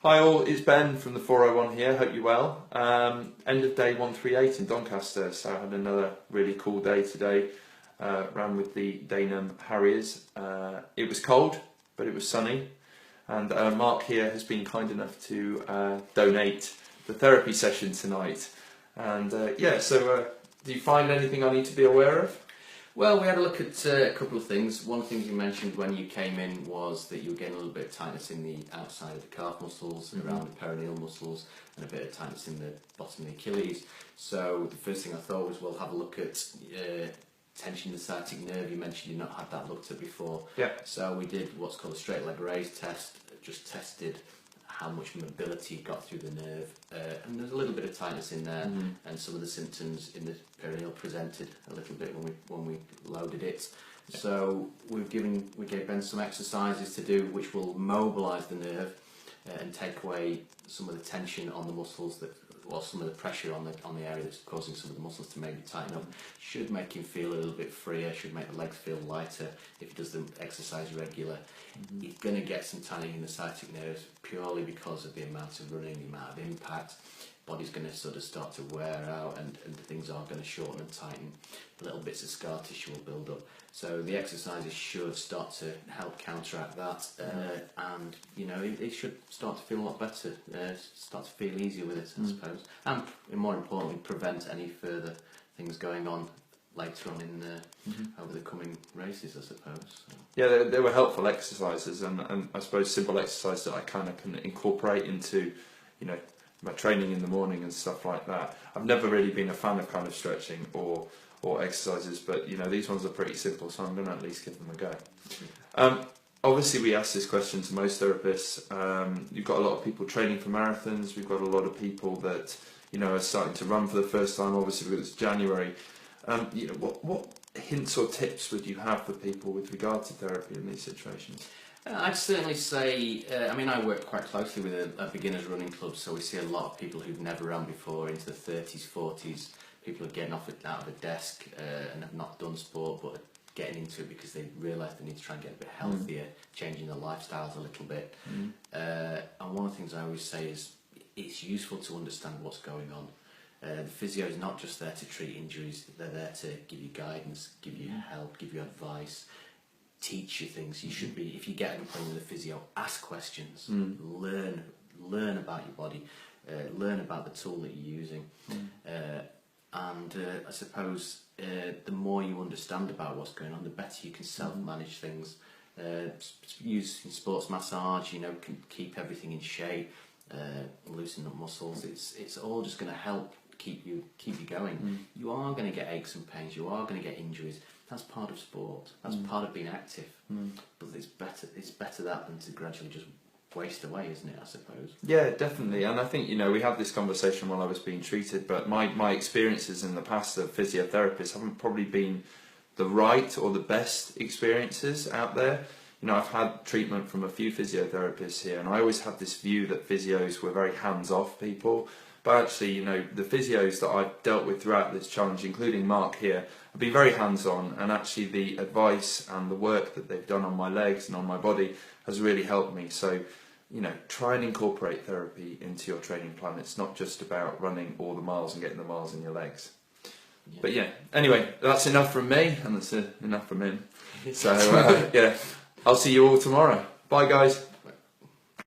Hi all, it's Ben from the 401 here, hope you're well. End of day 138 in Doncaster, so I had another really cool day today. Ran with the Dagenham Harriers. It was cold, but it was sunny. And Mark here has been kind enough to donate the therapy session tonight. And do you find anything I need to be aware of? Well, we had a look at a couple of things. One of the things you mentioned when you came in was that you were getting a little bit of tightness in the outside of the calf muscles, around the perineal muscles, and a bit of tightness in the bottom of the Achilles. So the first thing I thought was we'll have a look at tension in the sciatic nerve. You mentioned you've not had that looked at before. Yeah. So we did what's called a straight leg raise test, just tested how much mobility got through the nerve, and there's a little bit of tightness in there, and some of the symptoms in the perineal presented a little bit when we loaded it. Yeah. So we gave Ben some exercises to do which will mobilise the nerve and take away some of the tension on the muscles some of the pressure on the area that's causing some of the muscles to maybe tighten up. Should make him feel a little bit freer, should make the legs feel lighter if he does the exercise regular. He's going to get some tightening in the sciatic nerves purely because of the amount of running, the amount of impact. Body's going to sort of start to wear out and things are going to shorten and tighten. Little bits of scar tissue will build up. So the exercises should start to help counteract that, and it should start to feel a lot better, start to feel easier with it, I suppose. And more importantly, prevent any further things going on later on in over the coming races, I suppose. So. Yeah, they were helpful exercises, and I suppose simple exercises that I kind of can incorporate into, my training in the morning and stuff like that. I've never really been a fan of kind of stretching or exercises, but these ones are pretty simple, so I'm going to at least give them a go. Obviously, we ask this question to most therapists. You've got a lot of people training for marathons. We've got a lot of people that are starting to run for the first time. Obviously, because it's January. What hints or tips would you have for people with regard to therapy in these situations? I'd certainly say, I work quite closely with a beginners running club, so we see a lot of people who've never run before, into the 30s, 40s. People are getting out of a desk and have not done sport, but are getting into it because they realise they need to try and get a bit healthier, changing their lifestyles a little bit. And one of the things I always say is it's useful to understand what's going on. The physio is not just there to treat injuries, they're there to give you guidance, give you help, give you advice, teach you things. You should be, if you get an appointment with a physio, ask questions, learn about your body, learn about the tool that you're using. I suppose the more you understand about what's going on, the better you can self-manage things. Use sports massage, can keep everything in shape, loosen up muscles. It's all just going to help keep you going. You are going to get aches and pains. You are going to get injuries. That's part of sport. That's part of being active. But it's better that than to gradually just waste away, isn't it, I suppose? Yeah, definitely. And I think, we had this conversation while I was being treated, but my experiences in the past of physiotherapists haven't probably been the right or the best experiences out there. I've had treatment from a few physiotherapists here, and I always had this view that physios were very hands-off people. But actually, the physios that I've dealt with throughout this challenge, including Mark here, have been very hands-on, and actually the advice and the work that they've done on my legs and on my body has really helped me. So, try and incorporate therapy into your training plan. It's not just about running all the miles and getting the miles in your legs. Yeah. But anyway, that's enough from me, and that's enough from him. So, I'll see you all tomorrow. Bye, guys.